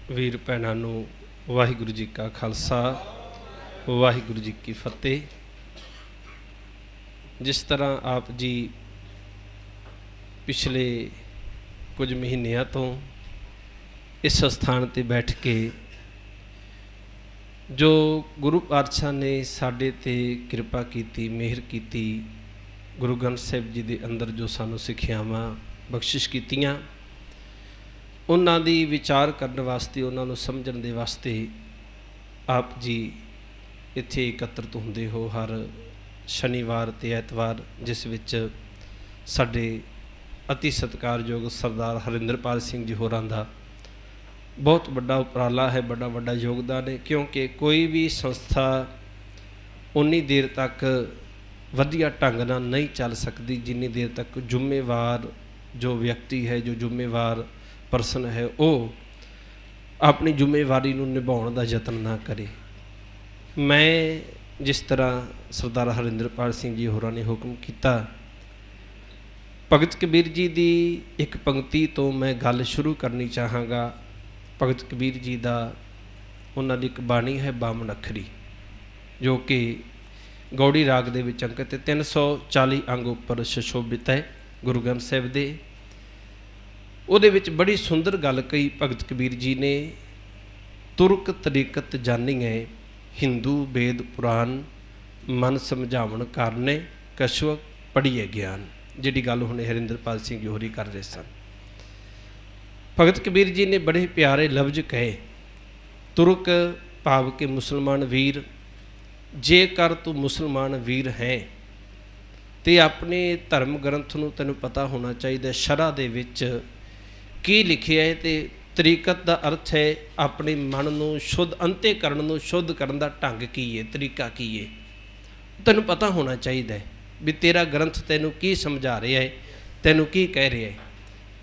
वीर भैणां नूं वाहिगुरू जी का खालसा वाहिगुरू जी की फतेह। जिस तरह आप जी पिछले कुछ महीनों तो इस स्थान पर बैठ के जो गुरु पातशाह ने साडे ते कृपा की मेहर की, गुरु ग्रंथ साहिब जी के अंदर जो सानू सिक्ख्यावां बख्शिश कीतियां, उन्हां दी विचार करने वास्ते, उन्होंने समझण दे वास्ते आप जी इत्थे एकत्रित हुंदे हो हर शनिवार ते ऐतवार, जिस विच साडे अति सत्कारयोग सरदार हरिंदरपाल सिंह जी होरां दा बहुत बड़ा उपराला है, बड़ा बड़ा योगदान है। क्योंकि कोई भी संस्था उन्नी देर तक वधिया ढंग नाल नहीं चल सकती जिन्नी देर तक जिम्मेवार जो व्यक्ति है, जो जिम्मेवार परसन है, वो अपनी जिम्मेवारी नूं निभाउण दा यतन ना करे। मैं जिस तरह सरदार हरिंदरपाल सिंह जी होरां ने हुक्म किया, भगत कबीर जी की एक पंक्ति तो मैं गल शुरू करनी चाहांगा। भगत कबीर जी का उन्होंने एक बाणी है बामन अखरी, जो कि गौड़ी राग दे विच अंकित 340 अंग उपर सुशोभित है गुरु ग्रंथ साहिब दे। उहदे विच बड़ी सुंदर गल कही भगत कबीर जी ने, तुरक तरीकत जानिए हिंदू वेद पुराण, मन समझावन कारने कछुआ पढ़िए ज्ञान। जिहड़ी गल हुणे हरिंदरपाल सिंह जी होरी कर रहे सन। भगत कबीर जी ने बड़े प्यारे लफ्ज कहे, तुरक भाव के मुसलमान वीर, जेकर तू मुसलमान वीर है तो अपने धर्म ग्रंथ नूं तैनूं पता होना चाहिए शरह दे विच की लिखिया है। तो तरीकत का अर्थ है अपने मन नूं शुद्ध, अंतेकरण नूं शुद्ध करन दा ढंग की है, तरीका की है, तैनूं पता होना चाहिए भी तेरा ग्रंथ तैनूं की समझा रहा है, तैनूं की कह रहा है।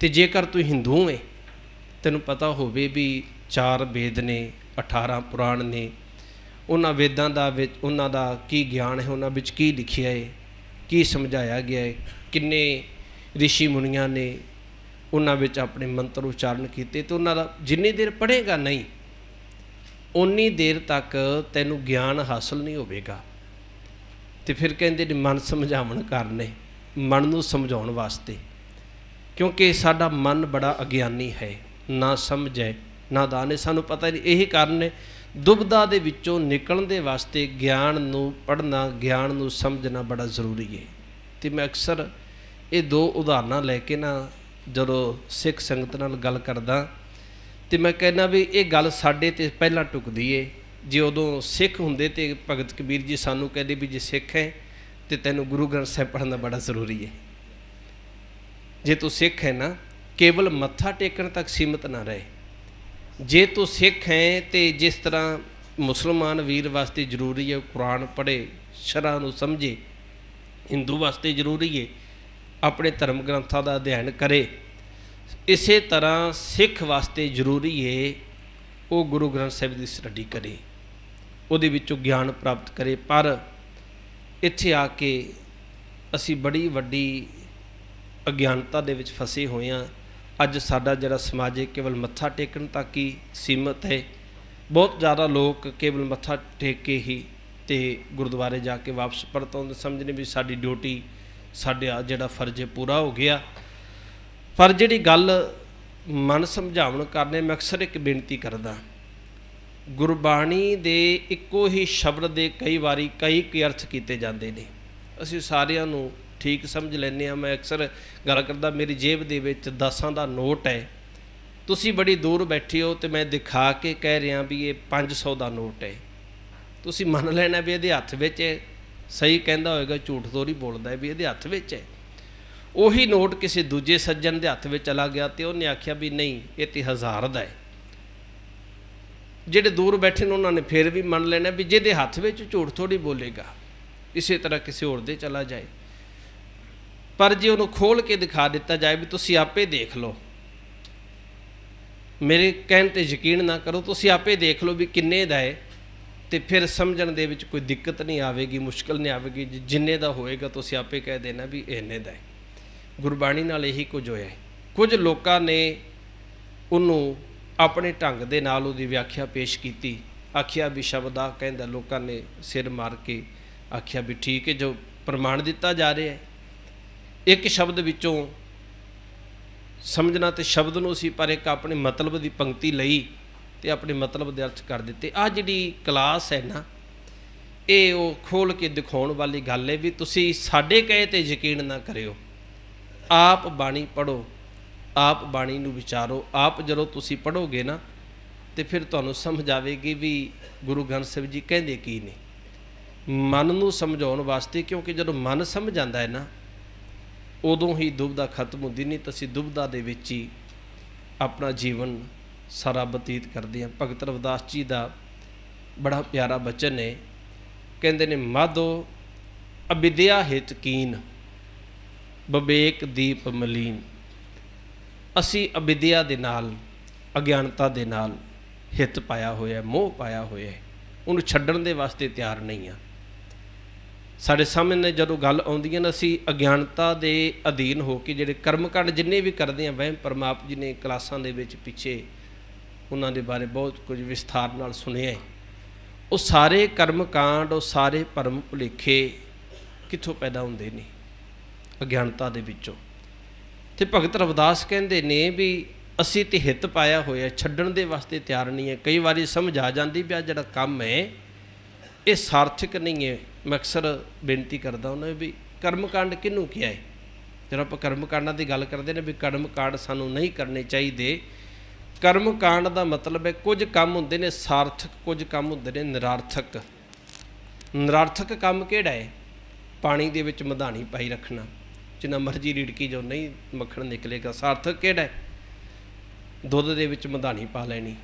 तो जेकर तू हिंदू है, तैनूं पता होवे भी 4 वेद ने, 18 पुराण ने, उन्हां वेदां दा विच उन्हां दा की ज्ञान है, उन्हां विच की लिखिया है, की समझाया गया है, किन्ने ऋषि मुनियां ने उन्हां विच अपने मंत्र उच्चारण किए। तो उन्हां दा जिन्नी देर पढ़ेगा नहीं उन्नी देर तक तैनूं ज्ञान हासिल नहीं होवेगा। तो फिर कहंदे ने मन समझावन कारने, मन नूं समझाउण वास्ते, क्योंकि साडा मन बड़ा अज्ञानी है, ना समझ है ना दान है, सानूं पता नहीं। यही कारण है दुबदा दे विचों निकलण दे वास्ते ज्ञान नूं पढ़ना, ज्ञान नूं समझना बड़ा जरूरी है। तो मैं अक्सर ये 2 उदाहरण लैके ना जदों सिख संगत नाल गल करदा, तो मैं कहना भी ये गल साडे ते पहलां टुकदी है। जे उदों सिख हुंदे ते भगत कबीर जी सानूं कहदे भी जे सिख है तो तैनूं गुरु ग्रंथ साहिब पढ़ना बड़ा जरूरी है। जे तू सिख है ना, केवल मत्था टेकन तक सीमित ना रहे। जे तू सिख है तो जिस तरह मुसलमान वीर वास्ते जरूरी है कुरान पढ़े, शरह नूं समझे, हिंदू वास्ते जरूरी है अपने धर्म ग्रंथां का अध्ययन करे, इस तरह सिख वास्ते जरूरी है वो गुरु ग्रंथ साहिब की स्टडी करे, उहदे विचों ज्ञान प्राप्त करे। पर इत्थे आके असी बड़ी वड्डी अज्ञानता दे विच फसे हुए हैं। अज साडा जिहड़ा समाज है केवल मत्था टेकन तक ही सीमित है। बहुत ज़्यादा लोग केवल मत्था टेक के ही ते गुरुद्वारे जाके वापस परत आउंदे, समझने भी साडी ड्यूटी, साडा जिहड़ा फर्ज है पूरा हो गया। पर जिहड़ी गल मन समझाउण करने, मैं अक्सर एक बेनती करदा, गुरबाणी दे इक्को ही शब्द दे कई वारी कई अर्थ किए जाते हैं। असीं सारिआं नूं ठीक समझ लैने। मैं अक्सर गल करदा, मेरी जेब दे विच 10 दा नोट है, तुसी बड़ी दूर बैठे हो तो मैं दिखा के कह रहा भी ये 500 का नोट है, तुसी मन लेना भी ये हत्थ विच है। सही कहता होएगा, झूठ तो नहीं बोलता है भी ये हत्थ विच है। उही नोट किसी दूजे सज्जन के हत्थ में चला गया तो उन्हें आख्या भी नहीं ये तो 1000 का है। जिहड़े दूर बैठे ने उन्होंने फिर भी मन लेना भी जिहदे हत्थ में झूठ थोड़ी बोलेगा, इस तरह किसी होर दे चला जाए। पर जे उन्होंने खोल के दिखा दिता जाए भी तुसी आपे देख लो, मेरे कहने ते यकीन ना करो, तुसी आपे देख लो भी किन्ने दा है, तो फिर समझण दे विच कोई दिक्कत नहीं आवेगी, मुश्किल नहीं आवेगी। जिन्ने दा होएगा तुसी आपे कह देना भी इन्ने दा है। गुरबाणी नाल यही कुछ होया है। कुछ लोगों ने उन्होंने ਆਪਣੇ ਢੰਗ ਦੇ ਨਾਲ ਉਹਦੀ ਵਿਆਖਿਆ ਪੇਸ਼ ਕੀਤੀ। ਆਖਿਆ ਵੀ ਸ਼ਬਦ ਆ ਕਹਿੰਦਾ, ਲੋਕਾਂ ਨੇ ਸਿਰ ਮਾਰ ਕੇ ਆਖਿਆ ਵੀ ਠੀਕ ਹੈ, ਜੋ ਪ੍ਰਮਾਣ ਦਿੱਤਾ ਜਾ ਰਿਹਾ ਹੈ ਇੱਕ ਸ਼ਬਦ ਵਿੱਚੋਂ ਸਮਝਣਾ ਤੇ ਸ਼ਬਦ ਨੂੰ ਸੀ, ਪਰ ਇੱਕ ਆਪਣੇ ਮਤਲਬ ਦੀ ਪੰਕਤੀ ਲਈ ਤੇ ਆਪਣੇ ਮਤਲਬ ਦੇ ਅਰਥ ਕਰ ਦਿੱਤੇ। ਆਹ ਜਿਹੜੀ ਕਲਾਸ ਹੈ ਨਾ, ਇਹ ਉਹ ਖੋਲ੍ਹ ਕੇ ਦਿਖਾਉਣ ਵਾਲੀ ਗੱਲ ਹੈ ਵੀ ਤੁਸੀਂ ਸਾਡੇ ਕਹੇ 'ਤੇ ਯਕੀਨ ਨਾ ਕਰਿਓ, ਆਪ ਬਾਣੀ ਪੜ੍ਹੋ, ਆਪ ਬਾਣੀ ਨੂੰ ਵਿਚਾਰੋ। ਆਪ ਜਦੋਂ ਤੁਸੀਂ ਪੜ੍ਹੋਗੇ ਨਾ ਤੇ ਫਿਰ ਤੁਹਾਨੂੰ ਸਮਝ ਆਵੇਗੀ ਵੀ ਗੁਰੂ ਗ੍ਰੰਥ ਸਾਹਿਬ ਜੀ ਕਹਿੰਦੇ ਕੀ ਨੇ। ਮਨ ਨੂੰ ਸਮਝਾਉਣ ਵਾਸਤੇ, ਕਿਉਂਕਿ ਜਦੋਂ ਮਨ ਸਮਝ ਆਉਂਦਾ ਹੈ ਨਾ, ਉਦੋਂ ਹੀ ਦੁਬਿਧਾ ਖਤਮ ਹੁੰਦੀ, ਨਹੀਂ ਤਾਂ ਅਸੀਂ ਦੁਬਿਧਾ ਦੇ ਵਿੱਚ ਹੀ ਆਪਣਾ ਜੀਵਨ ਸਾਰਾ ਬਤੀਤ ਕਰਦੇ ਹਾਂ। ਭਗਤ ਰਵਿਦਾਸ ਜੀ ਦਾ ਬੜਾ ਪਿਆਰਾ ਬਚਨ ਹੈ, ਕਹਿੰਦੇ ਨੇ, ਮਾਧੋ ਅਵਿਦਿਆ ਹਿਤ ਕੀਨ, ਵਿਵੇਕ ਦੀਪ ਮਲੀਨ। ਅਸੀਂ ਅਵਿਦਿਆ ਦੇ ਨਾਲ, ਅਗਿਆਨਤਾ ਦੇ ਨਾਲ ਹਿੱਤ ਪਾਇਆ ਹੋਇਆ, ਮੋਹ ਪਾਇਆ ਹੋਇਆ, ਉਹਨੂੰ ਛੱਡਣ ਦੇ ਵਾਸਤੇ ਤਿਆਰ ਨਹੀਂ ਆ। ਸਾਡੇ ਸਾਹਮਣੇ ਜਦੋਂ ਗੱਲ ਆਉਂਦੀ ਹੈ ਨਾ, ਅਸੀਂ ਅਗਿਆਨਤਾ ਦੇ ਅਧੀਨ ਹੋ ਕੇ ਜਿਹੜੇ ਕਰਮਕਾਂਡ ਜਿੰਨੇ ਵੀ ਕਰਦੇ ਹਾਂ, ਵਹਿਮ ਭਰਮ ਆਪ ਜੀ ਨੇ ਕਲਾਸਾਂ ਦੇ ਵਿੱਚ ਪਿੱਛੇ ਉਹਨਾਂ ਦੇ ਬਾਰੇ ਬਹੁਤ ਕੁਝ ਵਿਸਥਾਰ ਨਾਲ ਸੁਣਿਆ ਹੈ। ਉਹ ਸਾਰੇ ਕਰਮਕਾਂਡ, ਉਹ ਸਾਰੇ ਭਰਮ ਭੁਲੇਖੇ ਕਿੱਥੋਂ ਪੈਦਾ ਹੁੰਦੇ ਨੇ? ਅਗਿਆਨਤਾ ਦੇ ਵਿੱਚੋਂ। ਤੇ ਭਗਤ ਰਵਿਦਾਸ ਕਹਿੰਦੇ ਨੇ ਵੀ ਅਸੀਂ ਤੇ ਹਿੱਤ ਪਾਇਆ ਹੋਇਆ, ਛੱਡਣ ਦੇ ਵਾਸਤੇ ਤਿਆਰ ਨਹੀਂ ਹੈ। ਕਈ ਵਾਰੀ ਸਮਝ ਆ ਜਾਂਦੀ ਵੀ ਆ ਜਿਹੜਾ ਕੰਮ ਹੈ ਇਹ ਸਾਰਥਕ ਨਹੀਂ ਹੈ। ਮੈਂ ਅਕਸਰ ਬੇਨਤੀ ਕਰਦਾ ਉਹਨਾਂ ਵੀ ਕਰਮਕਾਂਡ ਕਿਹਨੂੰ ਕਿਹਾ ਹੈ? ਜਦੋਂ ਆਪਾਂ ਕਰਮਕਾਂਡਾਂ ਦੀ ਗੱਲ ਕਰਦੇ ਨੇ ਵੀ ਕਰਮਕਾਂਡ ਸਾਨੂੰ ਨਹੀਂ ਕਰਨੇ ਚਾਹੀਦੇ। ਕਰਮਕਾਂਡ ਦਾ ਮਤਲਬ ਹੈ ਕੁਝ ਕੰਮ ਹੁੰਦੇ ਨੇ ਸਾਰਥਕ, ਕੁਝ ਕੰਮ ਹੁੰਦੇ ਨੇ ਨਿਰਾਰਥਕ। ਨਿਰਾਰਥਕ ਕੰਮ ਕਿਹੜਾ ਹੈ? ਪਾਣੀ ਦੇ ਵਿੱਚ ਮਧਾਣੀ ਪਾਈ ਰੱਖਣਾ, ਜਿੰਨਾ ਮਰਜ਼ੀ ਰਿੜਕੀ ਜੋ ਨਹੀਂ ਮੱਖਣ ਨਿਕਲੇਗਾ। ਸਾਰਥਕ ਕਿਹੜਾ ਹੈ? ਦੁੱਧ ਦੇ ਵਿੱਚ ਮਧਾਣੀ ਪਾ ਲੈਣੀ,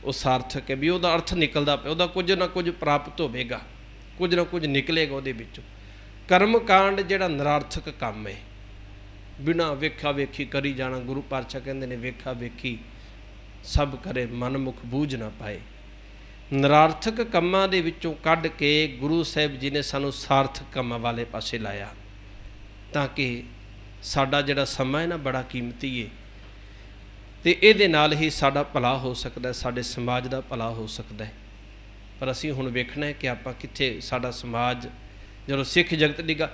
ਉਹ ਸਾਰਥਕ ਹੈ ਵੀ ਉਹਦਾ ਅਰਥ ਨਿਕਲਦਾ ਪਿਆ, ਉਹਦਾ ਕੁਝ ਨਾ ਕੁਝ ਪ੍ਰਾਪਤ ਹੋਵੇਗਾ, ਕੁਝ ਨਾ ਕੁਝ ਨਿਕਲੇਗਾ ਉਹਦੇ ਵਿੱਚੋਂ। ਕਰਮਕਾਂਡ ਜਿਹੜਾ ਨਿਰਾਰਥਕ ਕੰਮ ਹੈ, ਬਿਨਾਂ ਵੇਖਾ ਵੇਖੀ ਕਰੀ ਜਾਣਾ। ਗੁਰੂ ਪਾਤਸ਼ਾਹ ਕਹਿੰਦੇ ਨੇ, ਵੇਖਾ ਵੇਖੀ ਸਭ ਕਰੇ ਮਨ ਮੁਖ ਬੂਝ ਨਾ ਪਾਏ। ਨਿਰਾਰਥਕ ਕੰਮਾਂ ਦੇ ਵਿੱਚੋਂ ਕੱਢ ਕੇ ਗੁਰੂ ਸਾਹਿਬ ਜੀ ਨੇ ਸਾਨੂੰ ਸਾਰਥਕ ਕੰਮਾਂ ਵਾਲੇ ਪਾਸੇ ਲਾਇਆ, ਤਾਂ ਕਿ ਸਾਡਾ ਜਿਹੜਾ ਸਮਾਂ ਹੈ ਨਾ ਬੜਾ ਕੀਮਤੀ ਹੈ, ਤੇ ਇਹਦੇ ਨਾਲ ਹੀ ਸਾਡਾ ਭਲਾ ਹੋ ਸਕਦਾ, ਸਾਡੇ ਸਮਾਜ ਦਾ ਭਲਾ ਹੋ ਸਕਦਾ ਹੈ। ਪਰ ਅਸੀਂ ਹੁਣ ਵੇਖਣਾ ਹੈ ਕਿ ਆਪਾਂ ਕਿੱਥੇ, ਸਾਡਾ ਸਮਾਜ ਜਦੋਂ ਸਿੱਖ ਜਗਤ ਦੀ ਗੱਲ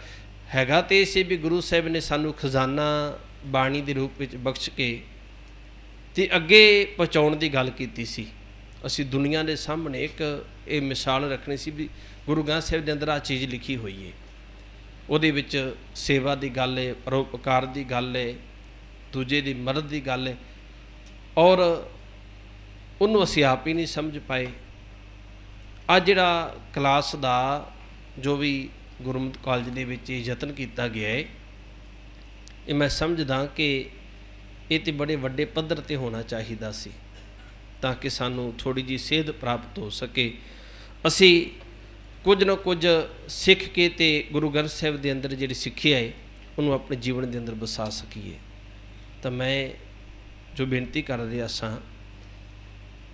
ਹੈਗਾ ਤੇ ਇਸੇ ਵੀ ਗੁਰੂ ਸਾਹਿਬ ਨੇ ਸਾਨੂੰ ਖਜ਼ਾਨਾ ਬਾਣੀ ਦੇ ਰੂਪ ਵਿੱਚ ਬਖਸ਼ ਕੇ ਤੇ ਅੱਗੇ ਪਹੁੰਚਾਉਣ ਦੀ ਗੱਲ ਕੀਤੀ ਸੀ। ਅਸੀਂ ਦੁਨੀਆ ਦੇ ਸਾਹਮਣੇ ਇੱਕ ਇਹ ਮਿਸਾਲ ਰੱਖਣੀ ਸੀ ਵੀ ਗੁਰੂ ਗ੍ਰੰਥ ਸਾਹਿਬ ਦੇ ਅੰਦਰ ਆਹ ਚੀਜ਼ ਲਿਖੀ ਹੋਈ ਹੈ, ਉਹਦੇ ਵਿੱਚ ਸੇਵਾ ਦੀ ਗੱਲ ਹੈ, ਪਰਉਪਕਾਰ ਦੀ ਗੱਲ ਹੈ, ਦੂਜੇ ਦੀ ਮਦਦ ਦੀ ਗੱਲ ਹੈ, ਔਰ ਉਹਨੂੰ ਅਸੀਂ ਆਪ ਹੀ ਨਹੀਂ ਸਮਝ ਪਾਏ। ਆ ਜਿਹੜਾ ਕਲਾਸ ਦਾ ਜੋ ਵੀ ਗੁਰਮਤਿ ਕਾਲਜ ਦੇ ਵਿੱਚ ਯਤਨ ਕੀਤਾ ਗਿਆ ਹੈ, ਇਹ ਮੈਂ ਸਮਝਦਾ ਕਿ ਇਹ ਤਾਂ ਬੜੇ ਵੱਡੇ ਪੱਧਰ 'ਤੇ ਹੋਣਾ ਚਾਹੀਦਾ ਸੀ, ਤਾਂ ਕਿ ਸਾਨੂੰ ਥੋੜ੍ਹੀ ਜਿਹੀ ਸੇਧ ਪ੍ਰਾਪਤ ਹੋ ਸਕੇ, ਅਸੀਂ ਕੁਝ ਨਾ ਕੁਝ ਸਿੱਖ ਕੇ ਤੇ ਗੁਰੂ ਗ੍ਰੰਥ ਸਾਹਿਬ ਦੇ ਅੰਦਰ ਜਿਹੜੀ ਸਿੱਖਿਆ ਹੈ ਉਹਨੂੰ ਆਪਣੇ ਜੀਵਨ ਦੇ ਅੰਦਰ ਵਸਾ ਸਕੀਏ। ਤਾਂ ਮੈਂ ਜੋ ਬੇਨਤੀ ਕਰ ਰਿਹਾ ਸਾਂ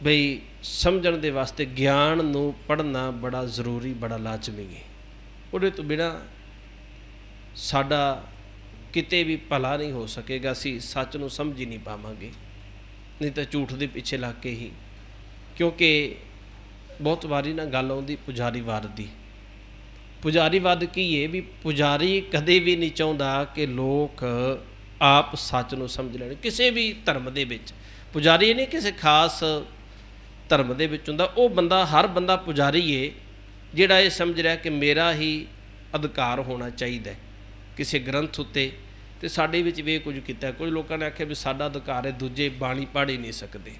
ਬਈ ਸਮਝਣ ਦੇ ਵਾਸਤੇ ਗਿਆਨ ਨੂੰ ਪੜ੍ਹਨਾ ਬੜਾ ਜ਼ਰੂਰੀ, ਬੜਾ ਲਾਜ਼ਮੀ ਹੈ। ਉਹਦੇ ਤੋਂ ਬਿਨਾਂ ਸਾਡਾ ਕਿਤੇ ਵੀ ਭਲਾ ਨਹੀਂ ਹੋ ਸਕੇਗਾ, ਅਸੀਂ ਸੱਚ ਨੂੰ ਸਮਝ ਹੀ ਨਹੀਂ ਪਾਵਾਂਗੇ, ਨਹੀਂ ਤਾਂ ਝੂਠ ਦੇ ਪਿੱਛੇ ਲੱਗ ਕੇ ਹੀ। ਕਿਉਂਕਿ ਬਹੁਤ ਵਾਰੀ ਨਾ ਗੱਲ ਆਉਂਦੀ ਪੁਜਾਰੀਵਾਦ ਦੀ। ਪੁਜਾਰੀਵਾਦ ਕੀ ਹੈ ਵੀ ਪੁਜਾਰੀ ਕਦੇ ਵੀ ਨਹੀਂ ਚਾਹੁੰਦਾ ਕਿ ਲੋਕ ਆਪ ਸੱਚ ਨੂੰ ਸਮਝ ਲੈਣ। ਕਿਸੇ ਵੀ ਧਰਮ ਦੇ ਵਿੱਚ ਪੁਜਾਰੀ ਨਹੀਂ ਕਿਸੇ ਖਾਸ ਧਰਮ ਦੇ ਵਿੱਚ ਹੁੰਦਾ, ਉਹ ਬੰਦਾ, ਹਰ ਬੰਦਾ ਪੁਜਾਰੀ ਹੈ ਜਿਹੜਾ ਇਹ ਸਮਝ ਰਿਹਾ ਕਿ ਮੇਰਾ ਹੀ ਅਧਿਕਾਰ ਹੋਣਾ ਚਾਹੀਦਾ ਕਿਸੇ ਗ੍ਰੰਥ ਉੱਤੇ। ਤੇ ਸਾਡੇ ਵਿੱਚ ਵੀ ਇਹ ਕੁਝ ਕੀਤਾ। ਕੁਝ ਲੋਕਾਂ ਨੇ ਆਖਿਆ ਵੀ ਸਾਡਾ ਅਧਿਕਾਰ ਹੈ, ਦੂਜੇ ਬਾਣੀ ਪੜ੍ਹ ਹੀ ਨਹੀਂ ਸਕਦੇ।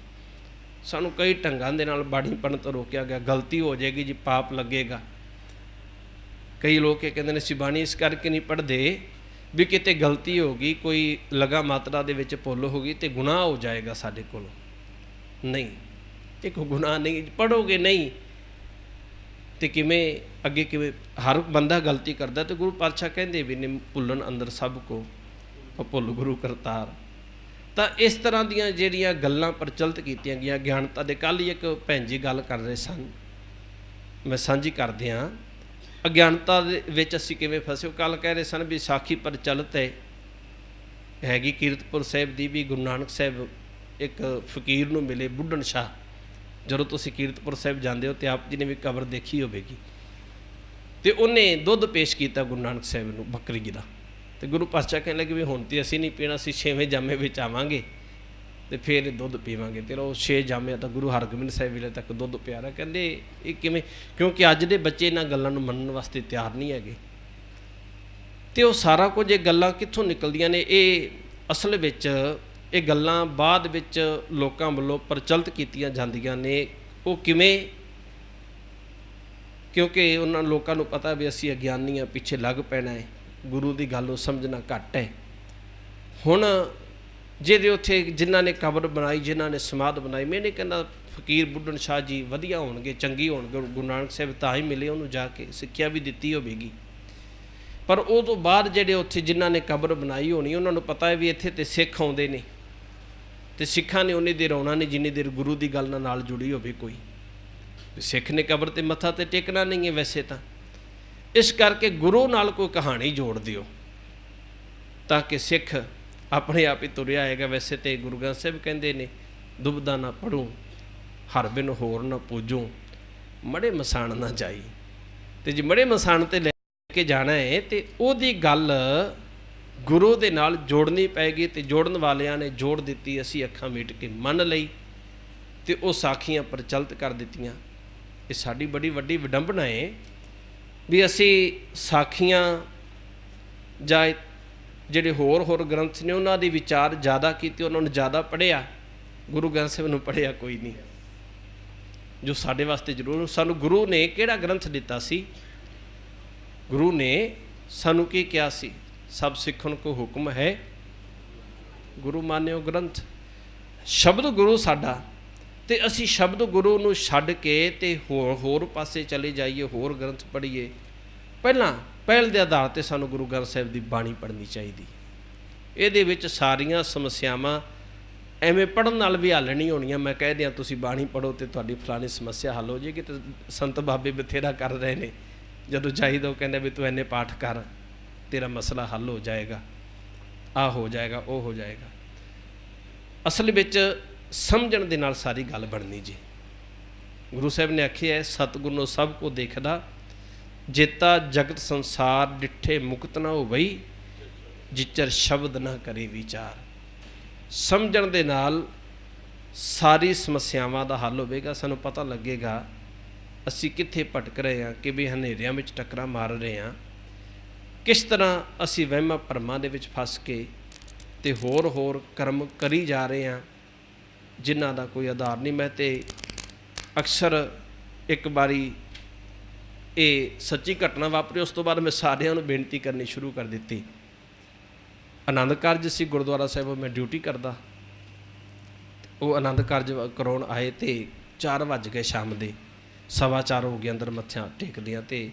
ਸਾਨੂੰ ਕਈ ਢੰਗਾਂ ਦੇ ਨਾਲ ਬਾਣੀ ਪੜ੍ਹਨ ਤੋਂ ਰੋਕਿਆ ਗਿਆ। ਗਲਤੀ ਹੋ ਜਾਏਗੀ ਜੀ, ਪਾਪ ਲੱਗੇਗਾ। ਕਈ ਲੋਕ ਇਹ ਕਹਿੰਦੇ ਨੇ ਅਸੀਂ ਬਾਣੀ ਇਸ ਕਰਕੇ ਨਹੀਂ ਪੜ੍ਹਦੇ ਵੀ ਕਿਤੇ ਗਲਤੀ ਹੋ ਗਈ, ਕੋਈ ਲਗਾ ਮਾਤਰਾ ਦੇ ਵਿੱਚ ਭੁੱਲ ਹੋ ਗਈ ਤੇ ਗੁਨਾਹ ਹੋ ਜਾਏਗਾ ਸਾਡੇ ਕੋਲੋਂ। ਨਹੀਂ, ਇਹ ਕੋਈ ਗੁਨਾਹ ਨਹੀਂ। ਪੜ੍ਹੋਗੇ ਨਹੀਂ ਤੇ ਕਿਵੇਂ ਅੱਗੇ, ਕਿਵੇਂ? ਹਰ ਬੰਦਾ ਗਲਤੀ ਕਰਦਾ, ਤੇ ਗੁਰੂ ਪਾਤਸ਼ਾਹ ਕਹਿੰਦੇ ਵੀ ਨੇ ਭੁੱਲਣ ਅੰਦਰ ਸਭ ਕੋ ਭੁੱਲ ਗੁਰੂ ਕਰਤਾਰ। ਤਾਂ ਇਸ ਤਰ੍ਹਾਂ ਦੀਆਂ ਜਿਹੜੀਆਂ ਗੱਲਾਂ ਪ੍ਰਚਲਿਤ ਕੀਤੀਆਂ ਗਈਆਂ ਗਿਆਨਤਾ ਦੇ। ਕੱਲ੍ਹ ਹੀ ਇੱਕ ਭੈਣ ਜੀ ਗੱਲ ਕਰ ਰਹੇ ਸਨ, ਮੈਂ ਸਾਂਝੀ ਕਰਦੇ ਹਾਂ, ਅਗਿਆਨਤਾ ਦੇ ਵਿੱਚ ਅਸੀਂ ਕਿਵੇਂ ਫਸੇ। ਕੱਲ੍ਹ ਕਹਿ ਰਹੇ ਸਨ ਵੀ ਸਾਖੀ ਪ੍ਰਚਲਿਤ ਹੈਗੀ ਕੀਰਤਪੁਰ ਸਾਹਿਬ ਦੀ ਵੀ, ਗੁਰੂ ਨਾਨਕ ਸਾਹਿਬ एक फकीर नूं मिले, बुढ़न शाह। ਜਦੋਂ ਤੁਸੀਂ ਕੀਰਤਪੁਰ ਸਾਹਿਬ ਜਾਂਦੇ ਹੋ ਤਾਂ ਆਪ ਜੀ ਨੇ ਵੀ ਕਬਰ ਦੇਖੀ ਹੋਵੇਗੀ, ਤੇ ਉਹਨੇ ਦੁੱਧ ਪੇਸ਼ ਕੀਤਾ ਗੁਰੂ ਨਾਨਕ ਸਾਹਿਬ ਨੂੰ ਬੱਕਰੀ ਦਾ। ਤੇ ਗੁਰੂ ਪਾਤਸ਼ਾਹ ਕਹਿਣ ਲੱਗੇ ਵੀ ਹੁਣ ਤੇ ਅਸੀਂ ਨਹੀਂ ਪੀਣਾ, ਅਸੀਂ 6ਵੇਂ ਜਾਮੇ ਵਿੱਚ ਆਵਾਂਗੇ ਤੇ ਫਿਰ ਇਹ ਦੁੱਧ ਪੀਵਾਂਗੇ। ਤੇ ਉਹ 6 ਜਾਮਿਆਂ ਤਾਂ ਗੁਰੂ ਹਰਗੋਬਿੰਦ ਸਾਹਿਬ ਵੇਲੇ ਤੱਕ ਦੁੱਧ ਪਿਆ ਰਿਹਾ। ਕਹਿੰਦੇ ਇਹ ਕਿਵੇਂ? ਕਿਉਂਕਿ ਅੱਜ ਦੇ ਬੱਚੇ ਇਹਨਾਂ ਗੱਲਾਂ ਨੂੰ ਮੰਨਣ ਵਾਸਤੇ ਤਿਆਰ ਨਹੀਂ ਹੈਗੇ। ਤੇ ਉਹ ਸਾਰਾ ਕੁਝ ਇਹ ਗੱਲਾਂ ਕਿੱਥੋਂ ਨਿਕਲਦੀਆਂ ਨੇ? ਇਹ ਅਸਲ ਵਿੱਚ ਇਹ ਗੱਲਾਂ ਬਾਅਦ ਵਿੱਚ ਲੋਕਾਂ ਵੱਲੋਂ ਪ੍ਰਚਲਿਤ ਕੀਤੀਆਂ ਜਾਂਦੀਆਂ ਨੇ। ਉਹ ਕਿਵੇਂ? ਕਿਉਂਕਿ ਉਹਨਾਂ ਲੋਕਾਂ ਨੂੰ ਪਤਾ ਵੀ ਅਸੀਂ ਅਗਿਆਨੀ ਹਾਂ, ਪਿੱਛੇ ਲੱਗ ਪੈਣਾ ਹੈ, ਗੁਰੂ ਦੀ ਗੱਲ ਨੂੰ ਸਮਝਣਾ ਘੱਟ ਹੈ। ਹੁਣ ਜਿਹਦੇ ਉੱਥੇ ਜਿਨ੍ਹਾਂ ਨੇ ਕਬਰ ਬਣਾਈ, ਜਿਨ੍ਹਾਂ ਨੇ ਸਮਾਧ ਬਣਾਈ, ਮੈਂ ਨਹੀਂ ਕਹਿੰਦਾ ਫਕੀਰ ਬੁੱਢਣ ਸ਼ਾਹ ਜੀ ਵਧੀਆ ਹੋਣਗੇ, ਚੰਗੇ ਹੋਣਗੇ, ਗੁਰੂ ਨਾਨਕ ਸਾਹਿਬ ਤਾਂ ਹੀ ਮਿਲੇ, ਉਹਨੂੰ ਜਾ ਕੇ ਸਿੱਖਿਆ ਵੀ ਦਿੱਤੀ ਹੋਵੇਗੀ। ਪਰ ਉਹ ਤੋਂ ਬਾਅਦ ਜਿਹੜੇ ਉੱਥੇ ਜਿਨ੍ਹਾਂ ਨੇ ਕਬਰ ਬਣਾਈ ਹੋਣੀ, ਉਹਨਾਂ ਨੂੰ ਪਤਾ ਹੈ ਵੀ ਇੱਥੇ ਤੇ ਸਿੱਖ ਆਉਂਦੇ ਨੇ, ਤੇ ਸਿੱਖਾਂ ਨੇ ਉਨੀ ਦੇਰ ਆਉਣਾ ਨਹੀਂ ਜਿੰਨੀ ਦੇਰ ਗੁਰੂ ਦੀ ਗੱਲ ਨਾਲ ਜੁੜੀ ਹੋਵੇ ਕੋਈ। ਸਿੱਖ ਨੇ ਕਬਰ ਤੇ ਮੱਥਾ ਤੇ ਟੇਕਣਾ ਨਹੀਂ ਹੈ ਵੈਸੇ ਤਾਂ। ਇਸ ਕਰਕੇ ਗੁਰੂ ਨਾਲ ਕੋਈ ਕਹਾਣੀ ਜੋੜ ਦਿਓ ਤਾਂ ਕਿ ਸਿੱਖ ਆਪਣੇ ਆਪ ਹੀ ਤੁਰਿਆ ਆਏਗਾ। ਵੈਸੇ ਤੇ ਗੁਰੂ ਗ੍ਰੰਥ ਸਾਹਿਬ ਕਹਿੰਦੇ ਨੇ, ਦੁਬਦਾ ਨਾ ਪੜੂੰ ਹਰ ਬਿਨ ਹੋਰ ਨਾ ਪੂਜੂੰ, ਮੜੇ ਮਸਾਣ ਨਾ ਜਾਈ। ਤੇ ਜੇ ਮੜੇ ਮਸਾਣ ਤੇ ਲੈ ਕੇ ਜਾਣਾ ਹੈ ਤੇ ਉਹਦੀ ਗੱਲ ਗੁਰੂ ਦੇ ਨਾਲ ਜੋੜਨੀ ਪੈਗੀ। ਤੇ ਜੋੜਨ ਵਾਲਿਆਂ ਨੇ ਜੋੜ ਦਿੱਤੀ, ਅਸੀਂ ਅੱਖਾਂ ਮੀਟ ਕੇ ਮੰਨ ਲਈ ਤੇ ਉਹ ਸਾਖੀਆਂ ਪ੍ਰਚਲਿਤ ਕਰ ਦਿੱਤੀਆਂ। ਇਹ ਸਾਡੀ ਬੜੀ ਵੱਡੀ ਵਿਡੰਬਨਾ ਹੈ ਵੀ ਅਸੀਂ ਸਾਖੀਆਂ ਜਾਂ ਜਿਹੜੇ ਹੋਰ ਗ੍ਰੰਥ ਨੇ ਉਹਨਾਂ ਦੇ ਵਿਚਾਰ ਜ਼ਿਆਦਾ ਕੀਤੇ, ਉਹਨਾਂ ਨੂੰ ਜ਼ਿਆਦਾ ਪੜ੍ਹਿਆ। ਗੁਰੂ ਗ੍ਰੰਥ ਸਾਹਿਬ ਨੂੰ ਪੜ੍ਹਿਆ ਕੋਈ ਨਹੀਂ, ਜੋ ਸਾਡੇ ਵਾਸਤੇ ਜ਼ਰੂਰ। ਸਾਨੂੰ ਗੁਰੂ ਨੇ ਕਿਹੜਾ ਗ੍ਰੰਥ ਦਿੱਤਾ ਸੀ? ਗੁਰੂ ਨੇ ਸਾਨੂੰ ਕੀ ਕਿਹਾ ਸੀ? ਸਭ ਸਿੱਖਣ ਕੋ ਹੁਕਮ ਹੈ ਗੁਰੂ ਮਾਨਿਓ ਗ੍ਰੰਥ। ਸ਼ਬਦ ਗੁਰੂ ਸਾਡਾ, ਤੇ ਅਸੀਂ ਸ਼ਬਦ ਗੁਰੂ ਨੂੰ ਛੱਡ ਕੇ ਤੇ ਹੋਰ ਪਾਸੇ ਚਲੇ ਜਾਈਏ, ਹੋਰ ਗ੍ਰੰਥ ਪੜ੍ਹੀਏ। ਪਹਿਲ ਦੇ ਆਧਾਰ 'ਤੇ ਸਾਨੂੰ ਗੁਰੂ ਗ੍ਰੰਥ ਸਾਹਿਬ ਦੀ ਬਾਣੀ ਪੜ੍ਹਨੀ ਚਾਹੀਦੀ। ਇਹਦੇ ਵਿੱਚ ਸਾਰੀਆਂ ਸਮੱਸਿਆਵਾਂ ਐਵੇਂ ਪੜ੍ਹਨ ਨਾਲ ਵੀ ਹੱਲ ਨਹੀਂ ਹੋਣੀਆਂ। ਮੈਂ ਕਹਿ ਦਿਆਂ ਤੁਸੀਂ ਬਾਣੀ ਪੜ੍ਹੋ ਤੇ ਤੁਹਾਡੀ ਫਲਾਣੀ ਸਮੱਸਿਆ ਹੱਲ ਹੋ ਜਾਏਗੀ। ਤੇ ਸੰਤ ਬਾਬੇ ਬਥੇਰਾ ਕਰ ਰਹੇ ਨੇ, ਜਦੋਂ ਚਾਹੀਦਾ ਉਹ ਕਹਿੰਦੇ ਵੀ ਤੂੰ ਇੰਨੇ ਪਾਠ ਕਰ, ਤੇਰਾ ਮਸਲਾ ਹੱਲ ਹੋ ਜਾਏਗਾ, ਆਹ ਹੋ ਜਾਏਗਾ, ਉਹ ਹੋ ਜਾਏਗਾ। ਅਸਲ ਵਿੱਚ ਸਮਝਣ ਦੇ ਨਾਲ ਸਾਰੀ ਗੱਲ ਬਣਨੀ ਜੀ। ਗੁਰੂ ਸਾਹਿਬ ਨੇ ਆਖਿਆ ਹੈ, ਸਤਿਗੁਰ ਨੂੰ ਸਭ ਕੋ ਦੇਖਦਾ, ਜੇਤਾ ਜਗਤ ਸੰਸਾਰ ਡਿੱਠੇ ਮੁਕਤ ਨਾ ਹੋਵਈ, ਜਿਚਰ ਸ਼ਬਦ ਨਾ ਕਰੇ ਵਿਚਾਰ। ਸਮਝਣ ਦੇ ਨਾਲ ਸਾਰੀ ਸਮੱਸਿਆਵਾਂ ਦਾ ਹੱਲ ਹੋਵੇਗਾ। ਸਾਨੂੰ ਪਤਾ ਲੱਗੇਗਾ ਅਸੀਂ ਕਿੱਥੇ ਭਟਕ ਰਹੇ ਹਾਂ, ਕਿ ਵੀ ਹਨੇਰਿਆਂ ਵਿੱਚ ਟੱਕਰਾਂ ਮਾਰ ਰਹੇ ਹਾਂ, ਕਿਸ ਤਰ੍ਹਾਂ ਅਸੀਂ ਵਹਿਮਾਂ ਭਰਮਾਂ ਦੇ ਵਿੱਚ ਫਸ ਕੇ ਤੇ ਹੋਰ ਕਰਮ ਕਰੀ ਜਾ ਰਹੇ ਹਾਂ ਜਿਨ੍ਹਾਂ ਦਾ ਕੋਈ ਆਧਾਰ ਨਹੀਂ। ਮੈਂ ਤੇ ਅਕਸਰ ਇੱਕ ਵਾਰੀ ਇਹ ਸੱਚੀ ਘਟਨਾ ਵਾਪਰੀ, ਉਸ ਤੋਂ ਬਾਅਦ ਮੈਂ ਸਾਰਿਆਂ ਨੂੰ ਬੇਨਤੀ ਕਰਨੀ ਸ਼ੁਰੂ ਕਰ ਦਿੱਤੀ। ਆਨੰਦ ਕਾਰਜ ਸੀ ਗੁਰਦੁਆਰਾ ਸਾਹਿਬ, ਮੈਂ ਡਿਊਟੀ ਕਰਦਾ। ਉਹ ਆਨੰਦ ਕਾਰਜ ਕਰਾਉਣ ਆਏ ਤੇ 4 ਵੱਜ ਗਏ ਸ਼ਾਮ ਦੇ, 4:15 ਹੋ ਗਏ ਅੰਦਰ ਮੱਥਾ ਟੇਕਦਿਆਂ। ਤੇ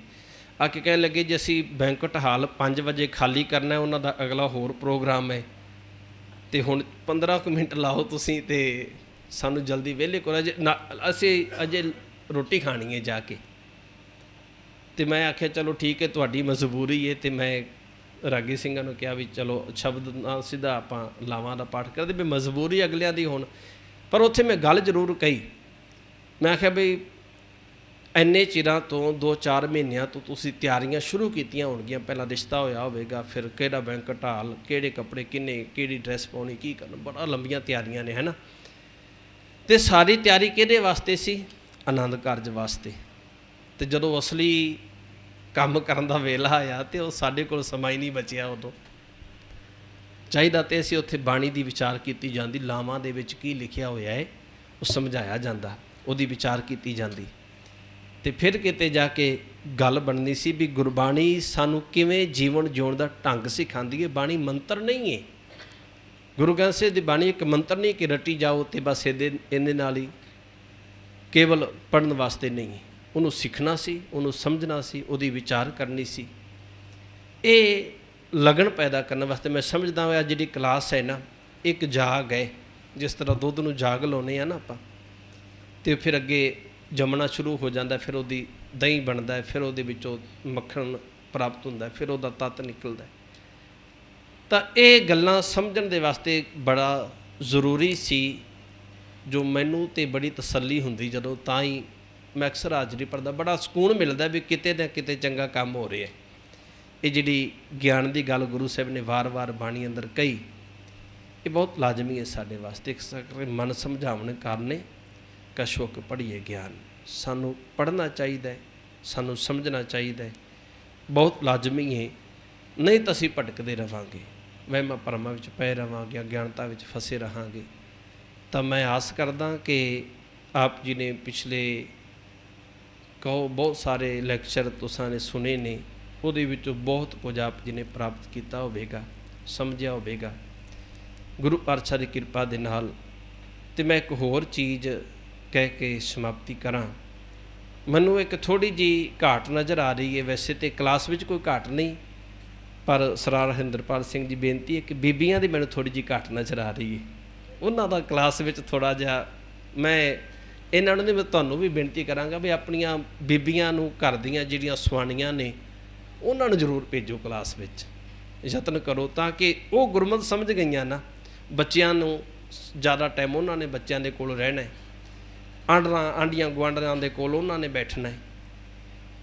ਆ ਕੇ ਕਹਿਣ ਲੱਗੇ ਜੀ ਅਸੀਂ ਬੈਂਕਟ ਹਾਲ 5 ਵਜੇ ਖਾਲੀ ਕਰਨਾ, ਉਹਨਾਂ ਦਾ ਅਗਲਾ ਹੋਰ ਪ੍ਰੋਗਰਾਮ ਹੈ, ਤੇ ਹੁਣ 15 ਕੁ ਮਿੰਟ ਲਾਓ ਤੁਸੀਂ ਤੇ ਸਾਨੂੰ ਜਲਦੀ ਵਿਹਲੇ ਕਰੋ, ਅਸੀਂ ਅਜੇ ਰੋਟੀ ਖਾਣੀ ਹੈ ਜਾ ਕੇ। ਤੇ ਮੈਂ ਆਖਿਆ ਚਲੋ ਠੀਕ ਹੈ, ਤੁਹਾਡੀ ਮਜਬੂਰੀ ਹੈ। ਤੇ ਮੈਂ ਰਾਗੀ ਸਿੰਘਾਂ ਨੂੰ ਕਿਹਾ ਵੀ ਚਲੋ ਸ਼ਬਦ ਨਾਲ ਸਿੱਧਾ ਆਪਾਂ ਲਾਵਾਂ ਦਾ ਪਾਠ ਕਰਦੇ, ਵੀ ਮਜਬੂਰੀ ਅਗਲਿਆਂ ਦੀ ਹੁਣ। ਪਰ ਉੱਥੇ ਮੈਂ ਗੱਲ ਜ਼ਰੂਰ ਕਹੀ, ਮੈਂ ਆਖਿਆ ਬਈ ਇੰਨੇ ਚਿਰਾਂ ਤੋਂ 2-4 ਮਹੀਨਿਆਂ ਤੋਂ ਤੁਸੀਂ ਤਿਆਰੀਆਂ ਸ਼ੁਰੂ ਕੀਤੀਆਂ ਹੋਣਗੀਆਂ। ਪਹਿਲਾਂ ਰਿਸ਼ਤਾ ਹੋਇਆ ਹੋਵੇਗਾ, ਫਿਰ ਕਿਹੜਾ ਬੈਂਕਟ ਹਾਲ, ਕਿਹੜੇ ਕੱਪੜੇ ਕਿੰਨੇ, ਕਿਹੜੀ ਡਰੈਸ ਪਾਉਣੀ, ਕੀ ਕਰਨਾ, ਬੜਾ ਲੰਬੀਆਂ ਤਿਆਰੀਆਂ ਨੇ, ਹੈ ਨਾ। ਤੇ ਸਾਰੀ ਤਿਆਰੀ ਕਿਹਦੇ ਵਾਸਤੇ ਸੀ? ਆਨੰਦ ਕਾਰਜ ਵਾਸਤੇ। ਤੇ ਜਦੋਂ ਅਸਲੀ ਕੰਮ ਕਰਨ ਦਾ ਵੇਲਾ ਆਇਆ ਤੇ ਉਹ ਸਾਡੇ ਕੋਲ ਸਮਾਂ ਹੀ ਨਹੀਂ ਬਚਿਆ। ਉਦੋਂ ਚਾਹੀਦਾ ਤੇ ਅਸੀਂ ਉੱਥੇ ਬਾਣੀ ਦੀ ਵਿਚਾਰ ਕੀਤੀ ਜਾਂਦੀ, ਲਾਵਾਂ ਦੇ ਵਿੱਚ ਕੀ ਲਿਖਿਆ ਹੋਇਆ ਹੈ ਉਹ ਸਮਝਾਇਆ ਜਾਂਦਾ, ਉਹਦੀ ਵਿਚਾਰ ਕੀਤੀ ਜਾਂਦੀ, ਤੇ ਫਿਰ ਕਿਤੇ ਜਾ ਕੇ ਗੱਲ ਬਣਨੀ ਸੀ ਵੀ ਗੁਰਬਾਣੀ ਸਾਨੂੰ ਕਿਵੇਂ ਜੀਵਨ ਜਿਉਣ ਦਾ ਢੰਗ ਸਿਖਾਉਂਦੀ ਹੈ। ਬਾਣੀ ਮੰਤਰ ਨਹੀਂ ਹੈ। ਗੁਰੂ ਗ੍ਰੰਥ ਸਾਹਿਬ ਦੀ ਬਾਣੀ ਇੱਕ ਮੰਤਰ ਨਹੀਂ ਕਿ ਰੱਟੀ ਜਾਓ ਤੇ ਬਸ ਇਹਦੇ ਨਾਲ ਹੀ ਕੇਵਲ ਪੜ੍ਹਨ ਵਾਸਤੇ ਨਹੀਂ ਹੈ। ਉਹਨੂੰ ਸਿੱਖਣਾ ਸੀ, ਉਹਨੂੰ ਸਮਝਣਾ ਸੀ, ਉਹਦੀ ਵਿਚਾਰ ਕਰਨੀ ਸੀ। ਇਹ ਲਗਨ ਪੈਦਾ ਕਰਨ ਵਾਸਤੇ ਮੈਂ ਸਮਝਦਾ ਹੋਇਆ ਜਿਹੜੀ ਕਲਾਸ ਹੈ ਨਾ, ਇੱਕ ਜਾਗ ਹੈ, ਜਿਸ ਤਰ੍ਹਾਂ ਦੁੱਧ ਨੂੰ ਜਾਗ ਲਾਉਂਦੇ ਹਾਂ ਨਾ ਆਪਾਂ, ਤੇ ਫਿਰ ਅੱਗੇ ਜੰਮਣਾ ਸ਼ੁਰੂ ਹੋ ਜਾਂਦਾ, ਫਿਰ ਉਹਦੀ ਦਹੀਂ ਬਣਦਾ, ਫਿਰ ਉਹਦੇ ਵਿੱਚੋਂ ਮੱਖਣ ਪ੍ਰਾਪਤ ਹੁੰਦਾ, ਫਿਰ ਉਹਦਾ ਤੱਤ ਨਿਕਲਦਾ। ਤਾਂ ਇਹ ਗੱਲਾਂ ਸਮਝਣ ਦੇ ਵਾਸਤੇ ਬੜਾ ਜ਼ਰੂਰੀ ਸੀ जो मैनू तो बड़ी तसल्ली हुंदी जदों तां ही मैं अक्सर हाजरी पढ़दा, बड़ा सकून मिलता भी किते ना किते चंगा काम हो रहा है। ये जिहड़ी ज्ञान की गल गुरु साहब ने वार वार बाणी अंदर कही, ये बहुत लाजमी है साडे वास्ते। एक सकरे मन समझावन कारने कशोक पढ़िए ज्ञान, सानू पढ़ना चाहिए, सानू समझना चाहिए, बहुत लाजमी है। नहीं तो असीं भटकते रहांगे, वहमां भरमां विच पए रहांगे, अज्ञानता विच फसे रहांगे। तो मैं आस करदा कि आप जी ने पिछले कहो बहुत सारे लैक्चर तुसां ने सुने ने, ਉਹਦੇ ਵਿੱਚੋਂ बहुत कुछ आप जी ने प्राप्त किया होवेगा, समझिया होवेगा गुरु पातशाह की कृपा दे नाल। ते मैं एक होर चीज़ कह के समाप्ति करा। मैनू एक थोड़ी जी घाट नज़र आ रही है, वैसे तो क्लास में कोई घाट नहीं, पर सरदार हरिंदरपाल सिंह जी बेनती है कि बीबियां दी मैनू थोड़ी जी घाट नज़र आ रही है। उन्हां दा क्लास में थोड़ा जिहा मैं इन्हां नूं मैं तुहानूं भी बेनती करांगा भी अपनियां बीबियां नूं घर दीयां जिहड़ियां सुआणियां ने उन्हां नूं जरूर भेजो क्लास विच, यतन करो ताकि वो गुरमत समझ गईयां ना। बच्चियां नूं ज़्यादा टाइम उन्होंने बच्चों के कोल रहना है, आंढियां गुआंढियां के कोल उन्होंने बैठना है,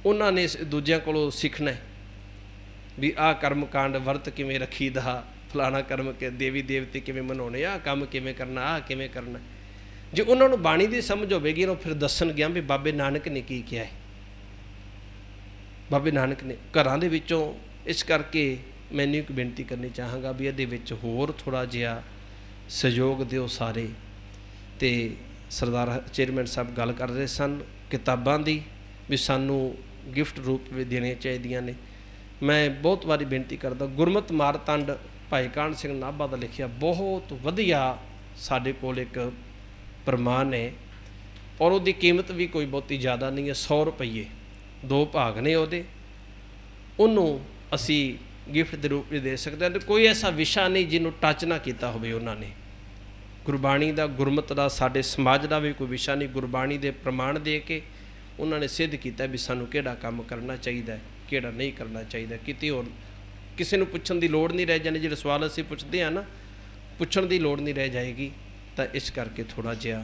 उन्होंने दूजियां कोलों सीखना है भी आ कर्म कांड वर्त किवें रखीदा, फलाना कर्म के देवी देवते किवें मनाने, आ काम किवें करना, आ किवें करना। जे उन्होंने बाणी की समझ होगी ना फिर दसन गया भी बाबे नानक ने की किया है, बाबे नानक ने घरां दे विचों। इस करके मैनूं एक बेनती करनी चाहांगा भी इहदे विच होर थोड़ा जिहा सहयोग दिओ सारे। तो सरदार चेयरमैन साहब गल कर रहे सन किताबां दी भी सानू गिफ्ट रूप में देनियां चाहीदियां ने। मैं बहुत बारी बेनती करदा, गुरमत मारतंड भाई काहन सिंह नाभा दा लिखिया बहुत वधिया साडे कोल एक प्रमाण है, और उसकी कीमत भी कोई बहुती ज़्यादा नहीं है, 100 रुपये 2 भाग ने उहदे, उन्हों असी गिफ्ट के रूप में दे सकते हैं। तो कोई ऐसा विषा नहीं जिन्हों टच ना किया होवे उन्होंने। गुरबाणी का गुरमत का साडे समाज का भी कोई विषा नहीं, गुरबाणी के प्रमाण दे के उन्होंने सिद्ध किया भी सानू किहड़ा काम करना चाहिए, किहड़ा नहीं करना चाहिए। किते होर किसी नूं पुछण की लोड़ नहीं रह जानी, जिहड़े सवाल असीं पुछदे हां ना पुछण की लोड़ नहीं रह जाएगी। तो इस करके थोड़ा जिहा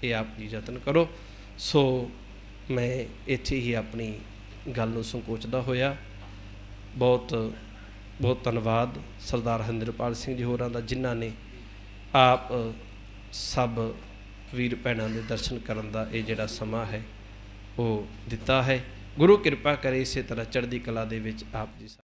ये आप जी यतन करो। सो मैं इत्थे ही अपनी गल नूं संकोचदा होया बहुत बहुत धन्यवाद सरदार हरिंदरपाल सिंह जी होरां दा, जिन्हां ने आप सब वीर भैणां दे दर्शन करन दा ये जिहड़ा समा है वो दिता है। गुरु कृपा करे इसे तरह चढ़दी कला दे विच आप जी।